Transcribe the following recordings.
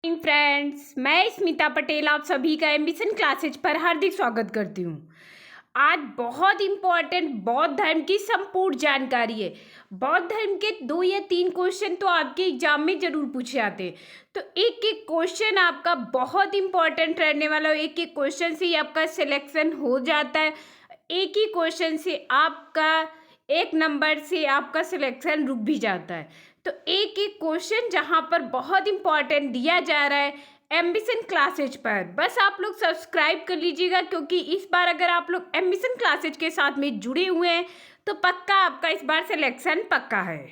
Friends, मैं स्मिता पटेल आप सभी का एम्बिशन क्लासेज पर हार्दिक स्वागत करती हूँ। आज बहुत इम्पोर्टेंट बौद्ध धर्म की संपूर्ण जानकारी है। बौद्ध धर्म के 2 या 3 क्वेश्चन तो आपके एग्जाम में जरूर पूछे जाते हैं, तो एक एक क्वेश्चन आपका बहुत इम्पोर्टेंट रहने वाला है। एक एक क्वेश्चन से ही आपका सिलेक्शन हो जाता है। एक ही क्वेश्चन से आपका एक नंबर से आपका सिलेक्शन रुक भी जाता है। तो एक एक क्वेश्चन जहाँ पर बहुत इम्पोर्टेंट दिया जा रहा है एम्बिशन क्लासेज पर, बस आप लोग सब्सक्राइब कर लीजिएगा, क्योंकि इस बार अगर आप लोग एम्बिशन क्लासेज के साथ में जुड़े हुए हैं तो पक्का आपका इस बार सिलेक्शन पक्का है।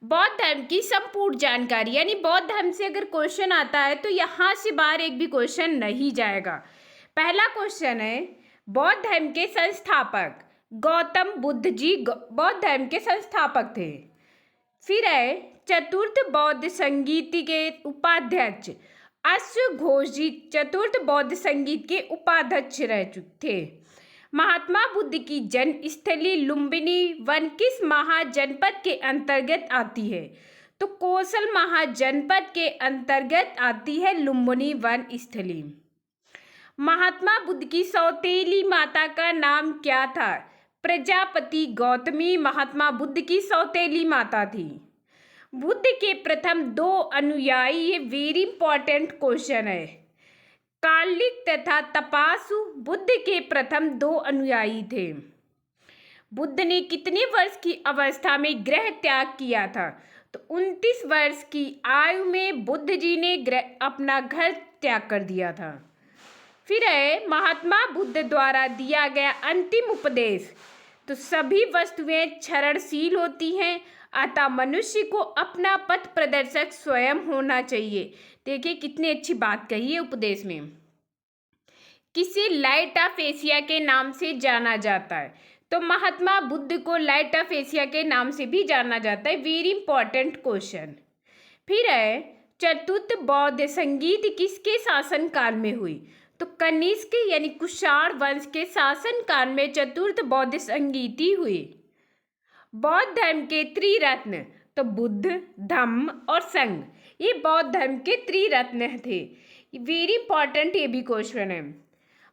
बौद्ध धर्म की संपूर्ण जानकारी, यानी बौद्ध धर्म से अगर क्वेश्चन आता है तो यहाँ से बाहर एक भी क्वेश्चन नहीं जाएगा। पहला क्वेश्चन है, बौद्ध धर्म के संस्थापक गौतम बुद्ध जी बौद्ध धर्म के संस्थापक थे। फिर है, चतुर्थ बौद्ध संगीत के उपाध्यक्ष अश्वघोष जी चतुर्थ बौद्ध संगीत के उपाध्यक्ष रह चुके थे। महात्मा बुद्ध की जन्म स्थली लुम्बिनी वन किस महाजनपद के अंतर्गत आती है? तो कौशल महाजनपद के अंतर्गत आती है लुम्बिनी वन स्थली। महात्मा बुद्ध की सौतेली माता का नाम क्या था? प्रजापति गौतमी महात्मा बुद्ध की सौतेली माता थी। बुद्ध के प्रथम 2 अनुयायी, ये वेरी इंपॉर्टेंट क्वेश्चन है। कार्लिक तथा तपासु बुद्ध के प्रथम 2 अनुयायी थे। बुद्ध ने कितने वर्ष की अवस्था में गृह त्याग किया था? तो 29 वर्ष की आयु में बुद्ध जी ने अपना घर त्याग कर दिया था। फिर है, महात्मा बुद्ध द्वारा दिया गया अंतिम उपदेश, तो सभी वस्तुएं क्षरणशील होती हैं, अतः मनुष्य को अपना पथ प्रदर्शक स्वयं होना चाहिए। देखिए कितनी अच्छी बात कही है उपदेश में। किसे लाइट ऑफ एशिया के नाम से जाना जाता है? तो महात्मा बुद्ध को लाइट ऑफ एशिया के नाम से भी जाना जाता है। Very important question. फिर है, चतुर्थ बौद्ध संगीत किसके शासन काल में हुई? तो कनिष्क यानी कुषाण वंश के शासन काल में चतुर्थ बौद्ध संगीति हुई। बौद्ध धर्म के त्रिरत्न, तो बुद्ध, धम्म और संघ, ये बौद्ध धर्म के त्रिरत्न थे। वेरी इंपॉर्टेंट ये भी क्वेश्चन है।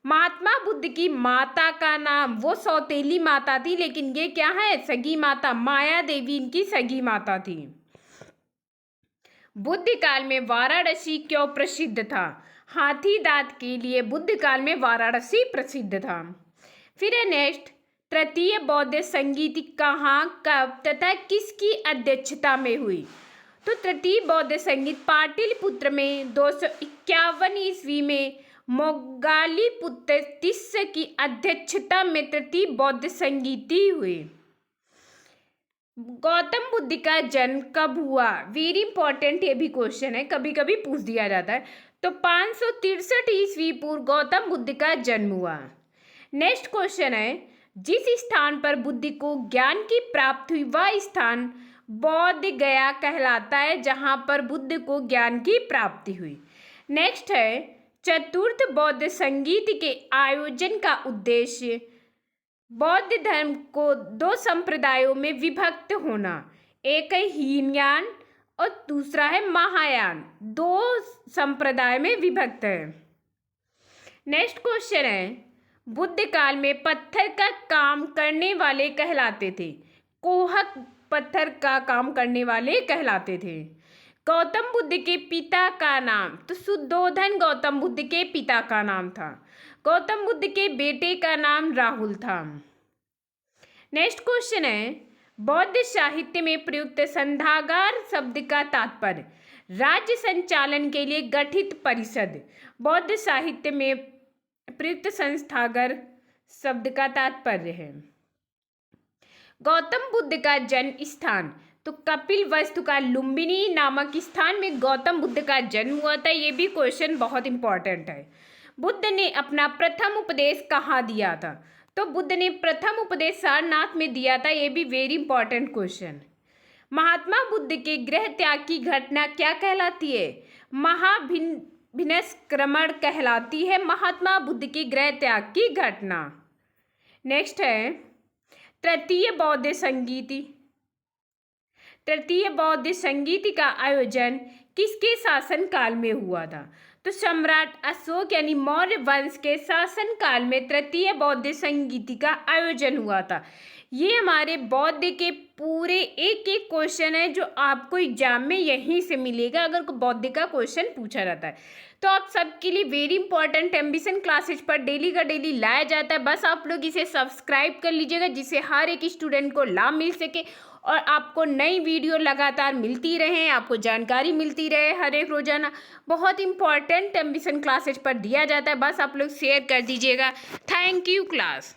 महात्मा बुद्ध की माता का नाम, वो सौतेली माता थी, लेकिन ये क्या है? सगी माता, माया देवी इनकी सगी माता थी। बुद्ध काल में वाराणसी क्यों प्रसिद्ध था? हाथी दांत के लिए बुद्ध काल में वाराणसी प्रसिद्ध था। फिर है नेक्स्ट, तृतीय बौद्ध संगीत कहाँ, कब तथा किसकी अध्यक्षता में हुई? तो तृतीय बौद्ध संगीत पाटलिपुत्र में 251 ईस्वी में मोग्गालीपुत्र तिस्स की अध्यक्षता में तृतीय बौद्ध संगीति हुई। गौतम बुद्ध का जन्म कब हुआ? वेरी इंपॉर्टेंट ये भी क्वेश्चन है, कभी कभी पूछ दिया जाता है। तो 563 ईस्वी पूर्व गौतम बुद्ध का जन्म हुआ। नेक्स्ट क्वेश्चन है, जिस स्थान पर बुद्ध को ज्ञान की प्राप्ति हुई वह स्थान बौद्ध गया कहलाता है, जहां पर बुद्ध को ज्ञान की प्राप्ति हुई। नेक्स्ट है, चतुर्थ बौद्ध संगीत के आयोजन का उद्देश्य बौद्ध धर्म को 2 संप्रदायों में विभक्त होना। एक है हीनयान और दूसरा है महायान, 2 संप्रदाय में विभक्त है। नेक्स्ट क्वेश्चन है, बुद्ध काल में पत्थर का काम करने वाले कहलाते थे। कोहक पत्थर का काम करने वाले कहलाते थे। गौतम बुद्ध के पिता का नाम, तो शुद्धोधन गौतम बुद्ध के पिता का नाम था। गौतम बुद्ध के बेटे का नाम राहुल था। नेक्स्ट क्वेश्चन है, बौद्ध साहित्य में प्रयुक्त संधागार शब्द का तात्पर्य राज्य संचालन के लिए गठित परिषद। बौद्ध साहित्य में प्रयुक्त संस्थागर शब्द का तात्पर्य है। गौतम बुद्ध का जन्म स्थान, तो कपिल वस्तु का लुम्बिनी नामक स्थान में गौतम बुद्ध का जन्म हुआ था। ये भी क्वेश्चन बहुत इंपॉर्टेंट है। बुद्ध ने अपना प्रथम उपदेश कहाँ दिया था? तो बुद्ध ने प्रथम उपदेश सारनाथ में दिया था। ये भी very important question. Mahatma Buddha के गृह त्याग की घटना क्या कहलाती है? महाभिनिष्क्रमण कहलाती है महात्मा बुद्ध की गृह त्याग की घटना। नेक्स्ट है, तृतीय बौद्ध संगीत का आयोजन किसके शासन काल में हुआ था? तो सम्राट अशोक यानी मौर्य वंश के शासन काल में तृतीय बौद्ध संगीति का आयोजन हुआ था। ये हमारे बौद्ध के पूरे एक एक क्वेश्चन है जो आपको एग्जाम में यहीं से मिलेगा अगर बौद्ध का क्वेश्चन पूछा जाता है। तो आप सबके लिए वेरी इंपॉर्टेंट एम्बिशन क्लासेज पर डेली का डेली लाया जाता है। बस आप लोग इसे सब्सक्राइब कर लीजिएगा जिससे हर एक स्टूडेंट को लाभ मिल सके और आपको नई वीडियो लगातार मिलती रहे, आपको जानकारी मिलती रहे हर एक रोजाना। बहुत इंपॉर्टेंट एम्बिशन क्लासेज पर दिया जाता है, बस आप लोग शेयर कर दीजिएगा। Thank you class.